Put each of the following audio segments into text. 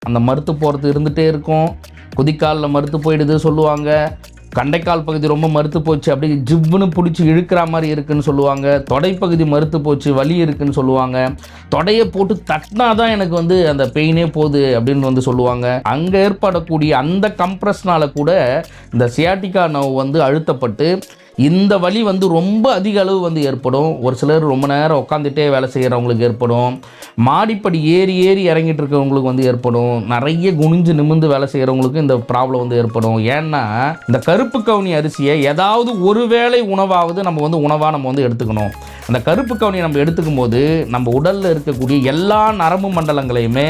அந்த மறுத்து போகிறது இருந்துகிட்டே இருக்கும். குதிக்காலில் மறுத்து போயிடுது சொல்லுவாங்க. கண்டைக்கால் பகுதி ரொம்ப மறுத்து போச்சு, அப்படி ஜிவ்வுன்னு பிடிச்சி இழுக்கிற மாதிரி இருக்குன்னு சொல்லுவாங்க. தொடைப்பகுதி மறுத்து போச்சு, வலி இருக்குன்னு சொல்லுவாங்க. தொடையை போட்டு தட்டினா தான் எனக்கு வந்து அந்த பெயினே போகுது அப்படின்னு வந்து சொல்லுவாங்க. அங்கே ஏற்படக்கூடிய அந்த கம்ப்ரஸ்னால கூட இந்த சியாட்டிகா நர்வ் வந்து அழுத்தப்பட்டு இந்த வலி வந்து ரொம்ப அதிக அளவு வந்து ஏற்படும். ஒரு சிலர் ரொம்ப நேரம் உட்காந்துட்டே வேலை செய்கிறவங்களுக்கு ஏற்படும். மாடிப்படி ஏறி ஏறி இறங்கிட்டு இருக்கவங்களுக்கு வந்து ஏற்படும். நிறைய குனிஞ்சு நிமிந்து வேலை செய்கிறவங்களுக்கு இந்த ப்ராப்ளம் வந்து ஏற்படும். ஏன்னா இந்த கருப்பு கவுனி அரிசியை ஏதாவது ஒரு வேளை உணவாவது நம்ம வந்து உணவாக நம்ம வந்து எடுத்துக்கணும். அந்த கருப்பு கவுனியை நம்ம எடுத்துக்கும் போது நம்ம உடலில் இருக்கக்கூடிய எல்லா நரம்பு மண்டலங்களையுமே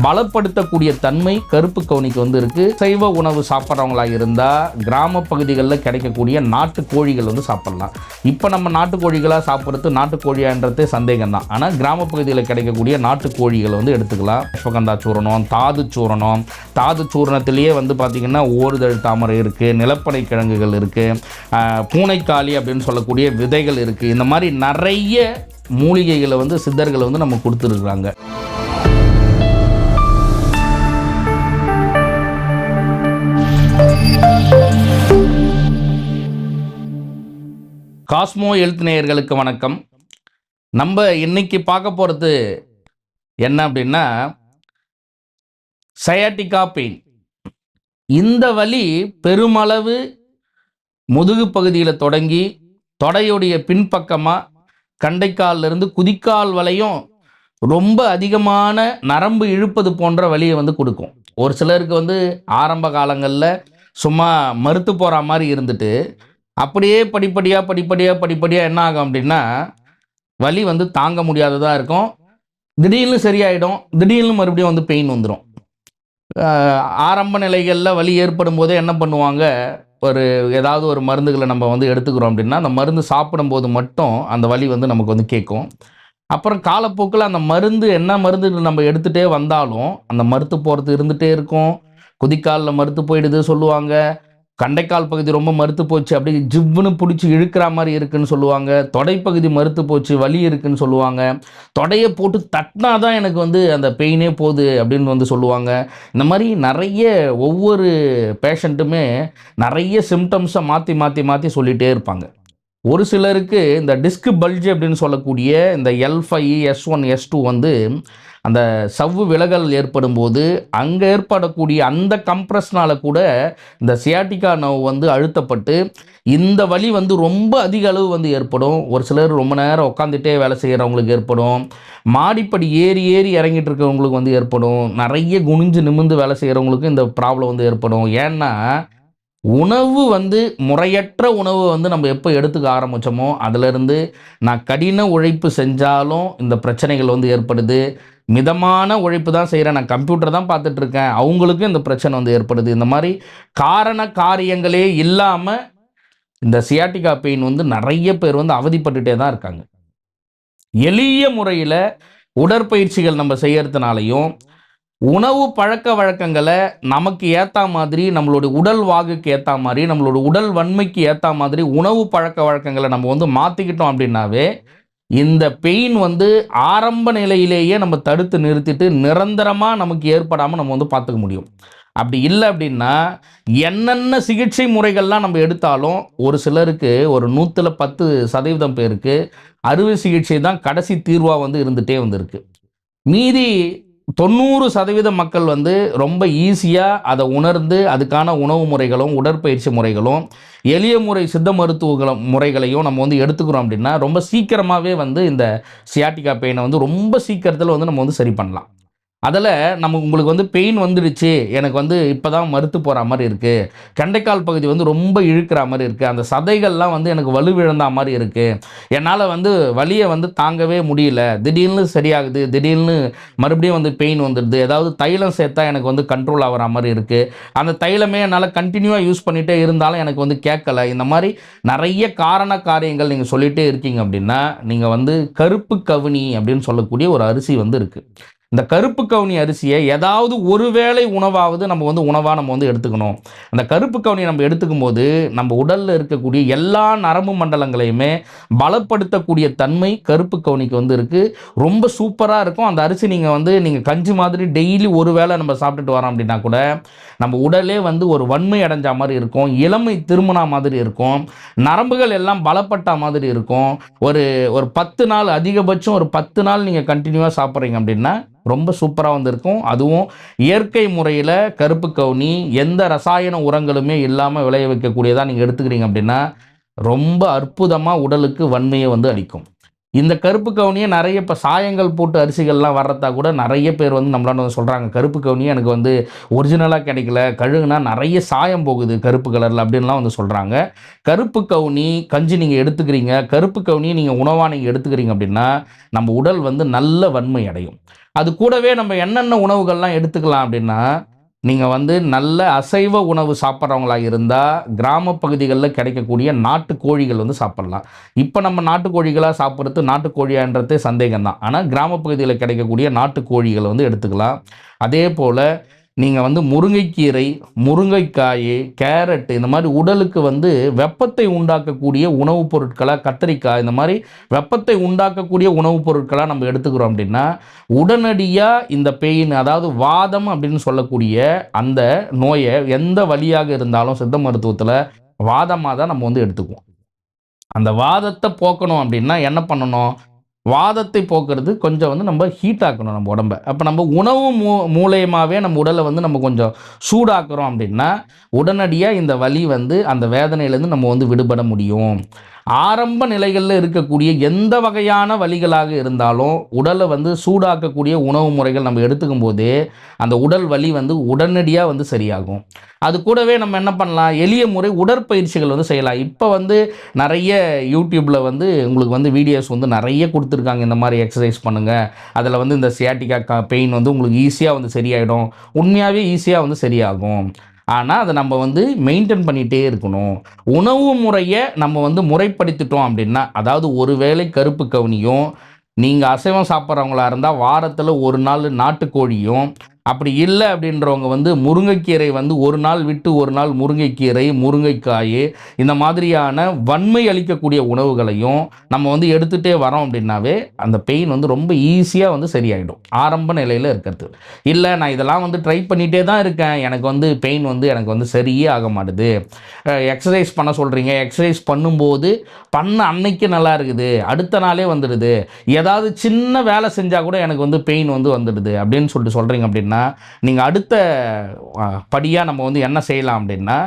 பலப்படுத்தக்கூடிய தன்மை கருப்பு கவுனிக்கு வந்து இருக்குது. சைவ உணவு சாப்பிட்றவங்களாக இருந்தால் கிராம பகுதிகளில் கிடைக்கக்கூடிய நாட்டுக்கோழி வந்து சாப்பிடலாம். இப்போ நம்ம நாட்டுக்கோழிகளாக சாப்பிட்றது நாட்டுக்கோழியான்றதே சந்தேகம் தான். ஆனால் கிராம பகுதியில் கிடைக்கக்கூடிய நாட்டுக்கோழிகளை வந்து எடுத்துக்கலாம். அஸ்வகந்தா சூரணம், தாது சூரணம், தாது சூரணத்திலேயே வந்து பார்த்திங்கன்னா ஓடுதழ் தாமரை இருக்குது, நிலப்பனை கிழங்குகள் இருக்குது, பூனைக்காளி அப்படின்னு சொல்லக்கூடிய விதைகள் இருக்குது. இந்த மாதிரி நிறைய மூலிகைகளை வந்து சித்தர்களை வந்து நம்ம கொடுத்துருக்குறாங்க. காஸ்மோ ஹெல்த் நேயர்களுக்கு வணக்கம். நம்ம இன்னைக்கு பார்க்க போகிறது என்ன அப்படின்னா சயாட்டிகா பெயின். இந்த வலி பெருமளவு முதுகு பகுதியில் தொடங்கி தொடையுடைய பின்பக்கமாக கண்டைக்காலிலிருந்து குதிக்கால் வரையும் ரொம்ப அதிகமான நரம்பு இழுப்பது போன்ற வலியை வந்து கொடுக்கும். ஒரு சிலருக்கு வந்து ஆரம்ப காலங்களில் சும்மா மறுத்து போகிற மாதிரி இருந்துட்டு அப்படியே படிப்படியாக என்ன ஆகும் அப்படின்னா வலி வந்து தாங்க முடியாததாக இருக்கும். திடீர்னு சரியாயிடும், திடீர்னு மறுபடியும் வந்து பெயின் வந்துடும். ஆரம்ப நிலைகளில் வலி ஏற்படும் போதே என்ன பண்ணுவாங்க, ஏதாவது ஒரு மருந்துகளை நம்ம வந்து எடுத்துக்கிறோம் அப்படின்னா அந்த மருந்து சாப்பிடும்போது மட்டும் அந்த வலி வந்து நமக்கு வந்து கேட்கும். அப்புறம் காலப்போக்கில் அந்த மருந்து என்ன மருந்து நம்ம எடுத்துகிட்டே வந்தாலும் அந்த மறுத்து போகிறது இருந்துகிட்டே இருக்கும். குதிக்காலில் மறுத்து போயிடுது சொல்லுவாங்க. கண்டைக்கால் பகுதி ரொம்ப மறுத்து போச்சு, அப்படி ஜிவ்வுன்னு பிடிச்சி இழுக்கிற மாதிரி இருக்குன்னு சொல்லுவாங்க. தொடைப்பகுதி மறுத்து போச்சு, வலி இருக்குன்னு சொல்லுவாங்க. தொடையை போட்டு தட்டினா தான் எனக்கு வந்து அந்த பெயினே போகுது அப்படின்னு வந்து சொல்லுவாங்க. இந்த மாதிரி நிறைய ஒவ்வொரு பேஷண்ட்டுமே நிறைய சிம்டம்ஸை மாற்றி சொல்லிகிட்டே இருப்பாங்க. ஒரு சிலருக்கு இந்த டிஸ்க் பல்ஜ் அப்படின்னு சொல்லக்கூடிய இந்த L5, S1, S2 வந்து அந்த சவ்வு விலகல் ஏற்படும் போது அங்கே ஏற்படக்கூடிய அந்த கம்ப்ரஸ்னால கூட இந்த சியாட்டிகா நர்வ் வந்து அழுத்தப்பட்டு இந்த வலி வந்து ரொம்ப அதிக அளவு வந்து ஏற்படும். ஒரு சிலர் ரொம்ப நேரம் உட்காந்துட்டே வேலை செய்கிறவங்களுக்கு ஏற்படும். மாடிப்படி ஏறி ஏறி இறங்கிட்டு இருக்கவங்களுக்கு வந்து ஏற்படும். நிறைய குனிஞ்சு நிமிந்து வேலை செய்கிறவங்களுக்கு இந்த ப்ராப்ளம் வந்து ஏற்படும். ஏன்னா உணவு வந்து முறையற்ற உணவு வந்து நம்ம எப்போ எடுத்துக்க ஆரம்பித்தோமோ அதிலிருந்து நான் கடின உழைப்பு செஞ்சாலும் இந்த பிரச்சனைகள் வந்து ஏற்படுது. மிதமான உழைப்பு தான் செய்கிறேன், நான் கம்ப்யூட்டர் தான் பார்த்துட்ருக்கேன், அவங்களுக்கும் இந்த பிரச்சனை வந்து ஏற்படுது. இந்த மாதிரி காரண காரியங்களே இல்லாமல் இந்த சியாட்டிகா பெயின் வந்து நிறைய பேர் வந்து அவதிப்பட்டுட்டே தான் இருக்காங்க. எளிய முறையில் உடற்பயிற்சிகள் நம்ம செய்யறதுனாலையும் உணவு பழக்க வழக்கங்களை நமக்கு ஏற்ற மாதிரி, நம்மளோட உடல் வாகுக்கு ஏற்ற மாதிரி, நம்மளோட உடல் வன்மைக்கு ஏற்ற மாதிரி உணவு பழக்க வழக்கங்களை நம்ம வந்து மாற்றிக்கிட்டோம் அப்படின்னாவே இந்த பெயின் வந்து ஆரம்ப நிலையிலேயே நம்ம தடுத்து நிறுத்திட்டு நிரந்தரமாக நமக்கு ஏற்படாமல் நம்ம வந்து பார்த்துக்க முடியும். அப்படி இல்லை அப்படின்னா என்னென்ன சிகிச்சை முறைகள்லாம் நம்ம எடுத்தாலும் ஒரு சிலருக்கு ஒரு 110% பேருக்கு அறுவை சிகிச்சை தான் கடைசி தீர்வாக வந்து இருந்துகிட்டே வந்திருக்கு. மீதி 90% மக்கள் வந்து ரொம்ப ஈஸியாக அதை உணர்ந்து அதுக்கான உணவு முறைகளும் உடற்பயிற்சி முறைகளும் எளிய முறை சித்த மருத்துவ முறைகளையும் நம்ம வந்து எடுத்துக்கிறோம் அப்படின்னா ரொம்ப சீக்கிரமாகவே வந்து இந்த சியாட்டிகா பெயினை வந்து ரொம்ப சீக்கிரத்தில் வந்து நம்ம வந்து சரி பண்ணலாம். அதில் உங்களுக்கு வந்து பெயின் வந்துடுச்சு, எனக்கு வந்து இப்போ தான் மறுத்து போகிற மாதிரி இருக்குது, கண்டைக்கால் பகுதி வந்து ரொம்ப இழுக்கிற மாதிரி இருக்குது, அந்த சதைகள்லாம் வந்து எனக்கு வலுவிழந்த மாதிரி இருக்குது, என்னால் வந்து வலியை வந்து தாங்கவே முடியல, திடீர்னு சரியாகுது, திடீர்னு மறுபடியும் வந்து பெயின் வந்துடுது, ஏதாவது தைலம் சேர்த்தா எனக்கு வந்து கண்ட்ரோல் ஆகிற மாதிரி இருக்குது, அந்த தைலமே என்னால் கண்டினியூவாக யூஸ் பண்ணிகிட்டே இருந்தாலும் எனக்கு வந்து கேட்கலை, இந்த மாதிரி நிறைய காரண காரியங்கள் நீங்கள் சொல்லிகிட்டே இருக்கீங்க அப்படின்னா நீங்கள் வந்து கருப்பு கவுனி அப்படின்னு சொல்லக்கூடிய ஒரு அரிசி வந்து இருக்குது. இந்த கருப்பு கவுனி அரிசியை ஏதாவது ஒரு வேளை உணவாவது நம்ம வந்து உணவாக நம்ம வந்து எடுத்துக்கணும். அந்த கருப்பு கவுனியை நம்ம எடுத்துக்கும் போது நம்ம உடலில் இருக்கக்கூடிய எல்லா நரம்பு மண்டலங்களையுமே பலப்படுத்தக்கூடிய தன்மை கருப்பு கவுனிக்கு வந்து இருக்குது. ரொம்ப சூப்பராக இருக்கும். அந்த அரிசி நீங்கள் கஞ்சி மாதிரி டெய்லி ஒரு வேளை நம்ம சாப்பிட்டுட்டு வரோம் அப்படின்னா கூட நம்ம உடலே வந்து ஒரு வன்மை அடைஞ்ச மாதிரி இருக்கும், இளமை திரும்பினா மாதிரி இருக்கும், நரம்புகள் எல்லாம் பலப்பட்ட மாதிரி இருக்கும். ஒரு ஒரு 10 நாள், அதிகபட்சம் ஒரு 10 நாள் நீங்கள் கண்டினியூவாக சாப்பிட்றீங்க அப்படின்னா ரொம்ப சூப்பராக வந்திருக்கும். அதுவும் இயற்கை முறையில் கருப்பு கவுனி எந்த ரசாயன உரங்களுமே இல்லாமல் விளைய வைக்கக்கூடியதாக நீங்கள் எடுத்துக்கிறீங்க அப்படின்னா ரொம்ப அற்புதமாக உடலுக்கு வன்மையை வந்து அளிக்கும். இந்த கருப்பு கவுனியை நிறைய இப்போ சாயங்கள் போட்டு அரிசிகள்லாம் வர்றதா கூட நிறைய பேர் வந்து நம்மளால சொல்கிறாங்க, கருப்பு கவுனியை எனக்கு வந்து ஒரிஜினலாக கிடைக்கல, கழுகுனா நிறைய சாயம் போகுது கருப்பு கலரில் அப்படின்லாம் வந்து சொல்கிறாங்க. கருப்பு கவுனி கஞ்சி நீங்கள் எடுத்துக்கிறீங்க, கருப்பு கவுனியை நீங்கள் உணவாக நீங்கள் எடுத்துக்கிறீங்க அப்படின்னா நம்ம உடல் வந்து நல்ல வன்மை அடையும். அது கூடவே நம்ம என்னென்ன உணவுகள்லாம் எடுத்துக்கலாம் அப்படின்னா, நீங்கள் வந்து நல்ல அசைவ உணவு சாப்பிட்றவங்களா இருந்தால் கிராம பகுதிகளில் கிடைக்கக்கூடிய நாட்டுக்கோழிகள் வந்து சாப்பிட்லாம். இப்போ நம்ம நாட்டுக்கோழிகளாக சாப்பிட்றது நாட்டுக்கோழியான்றதே சந்தேகம்தான். ஆனால் கிராம பகுதியில் கிடைக்கக்கூடிய நாட்டுக்கோழிகளை வந்து எடுத்துக்கலாம். அதே போல் நீங்கள் வந்து முருங்கைக்கீரை, முருங்கைக்காய், கேரட் இந்த மாதிரி உடலுக்கு வந்து வெப்பத்தை உண்டாக்கக்கூடிய உணவுப் பொருட்களாக, கத்திரிக்காய் இந்த மாதிரி வெப்பத்தை உண்டாக்கக்கூடிய உணவுப் பொருட்களாக நம்ம எடுத்துக்கிறோம் அப்படின்னா உடனடியாக இந்த பெயின், அதாவது வாதம் அப்படின்னு சொல்லக்கூடிய அந்த நோயை எந்த வழியாக இருந்தாலும் சித்த மருத்துவத்தில் வாதமாக தான் நம்ம வந்து எடுத்துக்குவோம். அந்த வாதத்தை போக்கணும் அப்படின்னா என்ன பண்ணணும்? வாதத்தை போக்குறது கொஞ்சம் வந்து நம்ம ஹீட் ஆக்கணும் நம்ம உடம்ப. அப்போ நம்ம உணவு மூலியமாகவே நம்ம உடலை வந்து நம்ம கொஞ்சம் சூடாக்குறோம் அப்படின்னா உடனடியாக இந்த வலி வந்து அந்த வேதனையிலேருந்து நம்ம வந்து விடுபட முடியும். ஆரம்ப நிலைகளில் இருக்கக்கூடிய எந்த வகையான வலிகளாக இருந்தாலும் உடலை வந்து சூடாக்கக்கூடிய உணவு முறைகள் நம்ம எடுத்துக்கும் போதே அந்த உடல் வலி வந்து உடனடியாக வந்து சரியாகும். அது கூடவே நம்ம என்ன பண்ணலாம், எளிய முறை உடற்பயிற்சிகள் வந்து செய்யலாம். இப்போ வந்து நிறைய யூடியூப்பில் வந்து உங்களுக்கு வந்து வீடியோஸ் வந்து நிறைய கொடுத்துருக்காங்க, இந்த மாதிரி எக்ஸசைஸ் பண்ணுங்கள், அதில் வந்து இந்த சியாட்டிகா பெயின் வந்து உங்களுக்கு ஈஸியாக வந்து சரியாயிடும். உண்மையாகவே ஈஸியாக வந்து சரியாகும். ஆனால் அதை நம்ம வந்து மெயின்டைன் பண்ணிகிட்டே இருக்கணும். உணவு முறையை நம்ம வந்து முறைப்படுத்திட்டோம் அப்படின்னா, அதாவது ஒரு வேளை கருப்பு கவுனியும், நீங்கள் அசைவம் சாப்பிட்றவங்களா இருந்தால் வாரத்தில் ஒரு நாள் நாட்டுக்கோழியும், அப்படி இல்லை அப்படின்றவங்க வந்து முருங்கைக்கீரை வந்து ஒரு நாள் விட்டு ஒரு நாள் முருங்கைக்கீரை, முருங்கைக்காய் இந்த மாதிரியான வன்மை அளிக்கக்கூடிய உணவுகளையும் நம்ம வந்து எடுத்துகிட்டே வரோம் அப்படின்னாவே அந்த பெயின் வந்து ரொம்ப ஈஸியாக வந்து சரியாயிடும் ஆரம்ப நிலையில் இருக்கிறது. இல்லை நான் இதெல்லாம் வந்து ட்ரை பண்ணிகிட்டே தான் இருக்கேன், எனக்கு வந்து பெயின் வந்து எனக்கு வந்து சரியே ஆக மாட்டுது, எக்ஸசைஸ் பண்ண சொல்கிறீங்க, எக்ஸசைஸ் பண்ணும்போது பண்ண அன்னைக்கு நல்லா இருக்குது, அடுத்த நாளே வந்துடுது, ஏதாவது சின்ன வேலை செஞ்சால் கூட எனக்கு வந்து பெயின் வந்து வந்துடுது அப்படின்னு சொல்கிறீங்க அப்படின்னா நீங்கள் அடுத்த படியாக நம்ம வந்து என்ன செய்யலாம் அப்படின்னா,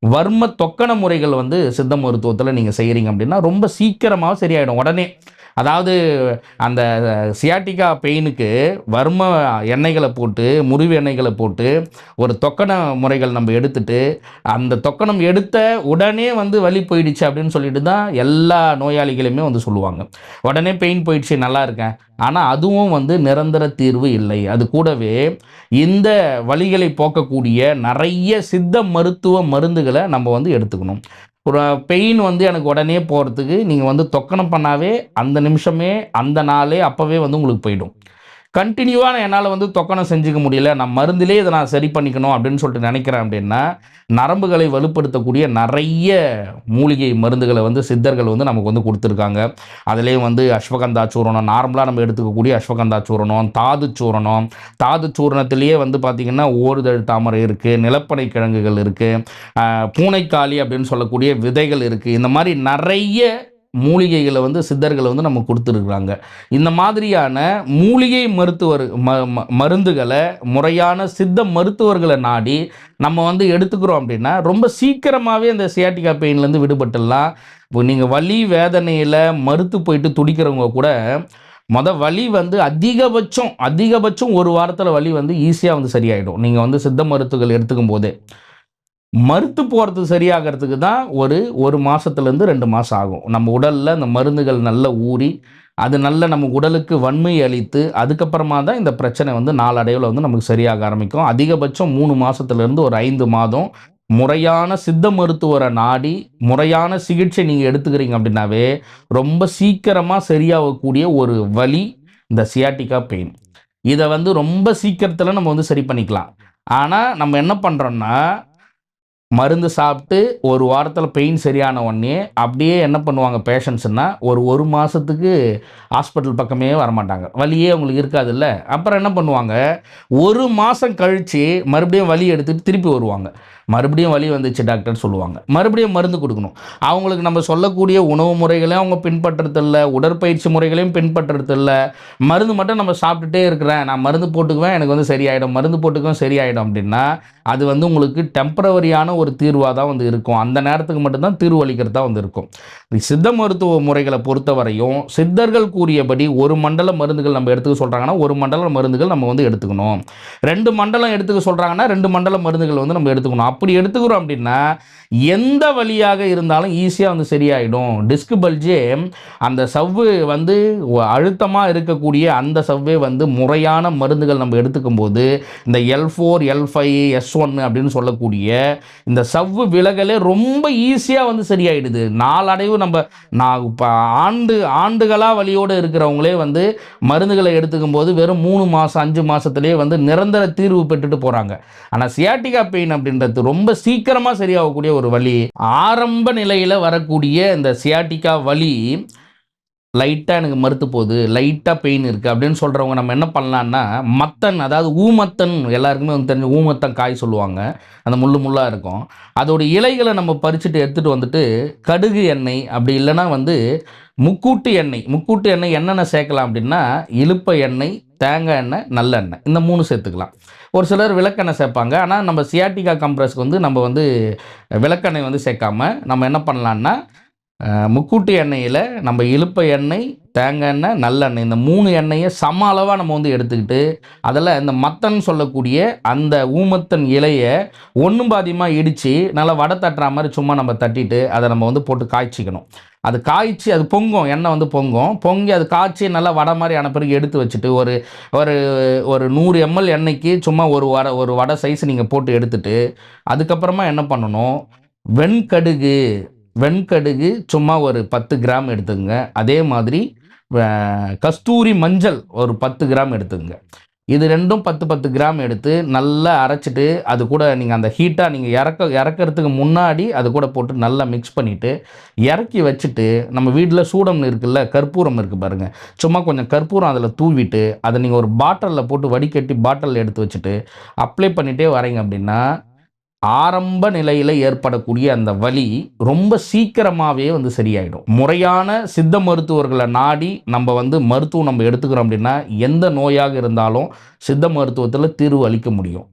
வர்ம தொக்கண முறைகள் வந்து சித்த மருத்துவத்தில் நீங்கள் செய்கிறீங்க அப்படின்னா ரொம்ப சீக்கிரமாக சரியாயிடும் உடனே. அதாவது அந்த சியாட்டிகா பெயினுக்கு வர்ம எண்ணெய்களை போட்டு, முறிவு எண்ணெய்களை போட்டு ஒரு தொக்கண முறைகள் நம்ம எடுத்துட்டு, அந்த தொக்கணம் எடுத்த உடனே வந்து வலி போயிடுச்சு அப்படின்னு சொல்லிட்டு தான் எல்லா நோயாளிகளுமே வந்து சொல்லுவாங்க. உடனே பெயின் போயிடுச்சு, நல்லா இருக்கேன். ஆனால் அதுவும் வந்து நிரந்தர தீர்வு இல்லை. அது கூடவே இந்த வலிகளை போக்கக்கூடிய நிறைய சித்த மருத்துவ மருந்துகளை நம்ம வந்து எடுத்துக்கணும். ஒரு பெயின் வந்து எனக்கு உடனே போகிறதுக்கு நீங்கள் வந்து தொக்கணம் பண்ணாவே அந்த நிமிஷமே, அந்த நாளே, அப்போவே வந்து உங்களுக்கு போயிடும். கண்டினியூவாக என்னால் வந்து தொக்கணம் செஞ்சுக்க முடியல, நான் மருந்திலே இதை நான் சரி பண்ணிக்கணும் அப்படின்னு சொல்லிட்டு நினைக்கிறேன் அப்படின்னா, நரம்புகளை வலுப்படுத்தக்கூடிய நிறைய மூலிகை மருந்துகளை வந்து சித்தர்கள் வந்து நமக்கு வந்து கொடுத்துருக்காங்க. அதுலேயும் வந்து அஸ்வகந்தா சூரணம், நார்மலாக நம்ம எடுத்துக்கக்கூடிய அஸ்வகந்தா சூரணம், தாது சூரணம், தாது சூரணத்திலேயே வந்து பார்த்திங்கன்னா ஓடுதழ் தாமரை இருக்குது, நிலப்பனை கிழங்குகள் இருக்குது, பூனைக்காளி அப்படின்னு சொல்லக்கூடிய விதைகள் இருக்குது. இந்த மாதிரி நிறைய மூலிகைகளை வந்து சித்தர்களை வந்து நம்ம கொடுத்துருக்குறாங்க. இந்த மாதிரியான மூலிகை மருந்துகளை முறையான சித்த மருத்துவர்களை நாடி நம்ம வந்து எடுத்துக்கிறோம் அப்படின்னா ரொம்ப சீக்கிரமாகவே இந்த சியாட்டிகா பெயின்லேருந்து விடுபட்டுடலாம். இப்போ நீங்கள் வலி வேதனையில் மறுத்து போயிட்டு துடிக்கிறவங்க கூட வலி வந்து அதிகபட்சம் ஒரு வாரத்தில் வலி வந்து ஈஸியாக வந்து சரியாயிடும். நீங்கள் வந்து சித்த மருத்துவர்கள் எடுத்துக்கும் போதே மறுத்து போகிறது சரியாகிறதுக்கு தான் ஒரு மாதத்துலேருந்து 2 மாதம் ஆகும். நம்ம உடலில் அந்த மருந்துகள் நல்லா ஊறி அது நல்ல நம்ம உடலுக்கு வன்மை அளித்து அதுக்கப்புறமா தான் இந்த பிரச்சனை வந்து நாளடைவில் வந்து நமக்கு சரியாக ஆரம்பிக்கும். அதிகபட்சம் 3 மாதத்துலேருந்து ஒரு 5 மாதம் முறையான சித்த மருத்துவரை நாடி முறையான சிகிச்சை நீங்கள் எடுத்துக்கிறீங்க அப்படின்னாவே ரொம்ப சீக்கிரமாக சரியாகக்கூடிய ஒரு வலி இந்த சியாட்டிகா பெயின். இதை வந்து ரொம்ப சீக்கிரத்தில் நம்ம வந்து சரி பண்ணிக்கலாம். ஆனால் நம்ம என்ன பண்ணுறோன்னா, மருந்து சாப்பிட்டு ஒரு வாரத்தில் பெயின் சரியான உடனே அப்படியே என்ன பண்ணுவாங்க பேஷண்ட்ஸ்னா, ஒரு மாதத்துக்கு ஹாஸ்பிட்டல் பக்கமே வரமாட்டாங்க. வலியே அவங்களுக்கு இருக்காதுல்ல. அப்புறம் என்ன பண்ணுவாங்க, ஒரு மாதம் கழித்து மறுபடியும் வலி எடுத்துகிட்டு திருப்பி வருவாங்க. மறுபடியும் வலி வந்துச்சு டாக்டர் சொல்லுவாங்க. மறுபடியும் மருந்து கொடுக்கணும். அவங்களுக்கு நம்ம சொல்லக்கூடிய உணவு முறைகளையும் அவங்க பின்பற்றுறதில்ல, உடற்பயிற்சி முறைகளையும் பின்பற்றுறதில்ல. மருந்து மட்டும் நம்ம சாப்பிட்டுட்டே இருக்கிறேன், நான் மருந்து போட்டுக்குவேன், எனக்கு வந்து சரியாயிடும், மருந்து போட்டுக்குவேன் சரியாயிடும் அப்படின்னா, அது வந்து உங்களுக்கு டெம்பரவரியான ஒரு தீர்வாக தான் வந்து இருக்கும். அந்த நேரத்துக்கு மட்டும்தான் தீர்வு அளிக்கிறதா வந்து இருக்கும். சித்த மருத்துவ முறைகளை பொறுத்தவரையும் சித்தர்கள் கூறியபடி ஒரு மண்டல மருந்துகள் நம்ம எடுத்துக்க சொல்கிறாங்கன்னா, ஒரு மண்டல மருந்துகள் நம்ம வந்து எடுத்துக்கணும். 2 மண்டலம் எடுத்துக்க சொல்கிறாங்கன்னா, 2 மண்டல மருந்துகள் வந்து நம்ம எடுத்துக்கணும். அப்படி எடுத்துக்கிறோம் அப்படின்னா, எந்த வழியாக இருந்தாலும் ஈஸியாக வந்து சரியாயிடும். டிஸ்க் பல்ஜே அந்த சவ்வு வந்து அழுத்தமாக இருக்கக்கூடிய அந்த சவ்வே வந்து முறையான மருந்துகள் நம்ம எடுத்துக்கும்போது, இந்த L4, L5, S1 அப்படின்னு சொல்லக்கூடிய இந்த சவ்வு விலகலே ரொம்ப ஈஸியாக வந்து சரியாயிடுது. நாளடைவு நான் இப்போ ஆண்டுகளாக வலியோடு இருக்கிறவங்களே வந்து மருந்துகளை எடுத்துக்கும்போது வெறும் 3 மாதம் 5 மாதத்துலேயே வந்து நிரந்தர தீர்வு பெற்றுட்டு போகிறாங்க. ஆனால் சியாட்டிகா பெயின் அப்படின்றது ரொம்ப சீக்கிரமாக சரியாகக்கூடிய ஒரு வலி. ஆரம்ப நிலையில் வரக்கூடிய இந்த சியாட்டிகா வலி லைட்டாக எனக்கு மறுத்து போகுது, லைட்டாக பெயின் இருக்குது அப்படின்னு சொல்கிறவங்க நம்ம என்ன பண்ணலான்னா, மத்தன், அதாவது ஊமத்தன், எல்லாருக்குமே வந்து தெரிஞ்ச ஊமத்தன் காய் சொல்லுவாங்க. அந்த முள்ளாக இருக்கும். அதோட இலைகளை நம்ம பறிச்சுட்டு எடுத்துகிட்டு வந்துட்டு கடுகு எண்ணெய் அப்படி இல்லைன்னா வந்து முக்கூட்டு எண்ணெய். முக்கூட்டு எண்ணெய் என்னென்ன சேர்க்கலாம் அப்படின்னா, இலுப்பை எண்ணெய், தேங்காய் எண்ணெய், நல்லெண்ணெய், இந்த 3 சேர்த்துக்கலாம். ஒரு சிலர் விளக்கெண்ணெய் சேர்ப்பாங்க. ஆனால் நம்ம சியாட்டிகா கம்ப்ரஸ்க்கு வந்து நம்ம வந்து விளக்கெண்ணெய் வந்து சேர்க்காம நம்ம என்ன பண்ணலான்னா, முக்கூட்டு எண்ணெயில் நம்ம இலுப்பை எண்ணெய், தேங்காய் எண்ணெய், நல்லெண்ணெய், இந்த 3 எண்ணெயை சம அளவாக நம்ம வந்து எடுத்துக்கிட்டு, அதில் இந்த மத்தன் சொல்லக்கூடிய அந்த ஊமத்தன் இலையை ஒன்றும் பாதியமாக இடித்து நல்லா வடை தட்டுற மாதிரி சும்மா நம்ம தட்டிட்டு அதை நம்ம வந்து போட்டு காய்ச்சிக்கணும். அது காய்ச்சி அது பொங்கும், எண்ணெய் வந்து பொங்கி அது காய்ச்சி நல்லா வடை மாதிரி ஆன பிறகு எடுத்து வச்சுட்டு ஒரு ஒரு ஒரு 100 ml எண்ணெய்க்கு சும்மா ஒரு வடை சைஸ் நீங்கள் போட்டு எடுத்துட்டு, அதுக்கப்புறமா என்ன பண்ணணும், வெண்கடுகு சும்மா ஒரு 10 கிராம் எடுத்துக்கங்க. அதே மாதிரி கஸ்தூரி மஞ்சள் ஒரு 10 கிராம் எடுத்துக்கங்க. இது ரெண்டும் 10 கிராம் எடுத்து நல்லா அரைச்சிட்டு, அது கூட நீங்கள் அந்த ஹீட்டாக நீங்கள் இறக்கிறதுக்கு முன்னாடி அது கூட போட்டு நல்லா மிக்ஸ் பண்ணிவிட்டு இறக்கி வச்சுட்டு, நம்ம வீட்டில் சூடம் இருக்குல்ல, கற்பூரம் இருக்குது பாருங்கள், சும்மா கொஞ்சம் கற்பூரம் அதில் தூவிட்டு அதை நீங்கள் ஒரு பாட்டிலில் போட்டு வடிகட்டி பாட்டிலில் எடுத்து வச்சுட்டு அப்ளை பண்ணிகிட்டே வரீங்க அப்படின்னா, ஆரம்ப நிலையில் ஏற்படக்கூடிய அந்த வலி ரொம்ப சீக்கிரமாகவே வந்து சரியாயிடும். முறையான சித்த மருத்துவர்களை நாடி நம்ம வந்து மருத்துவம் நம்ம எடுத்துக்கிறோம் அப்படின்னா, எந்த நோயாக இருந்தாலும் சித்த மருத்துவத்தில் தீர்வு அளிக்க முடியும்.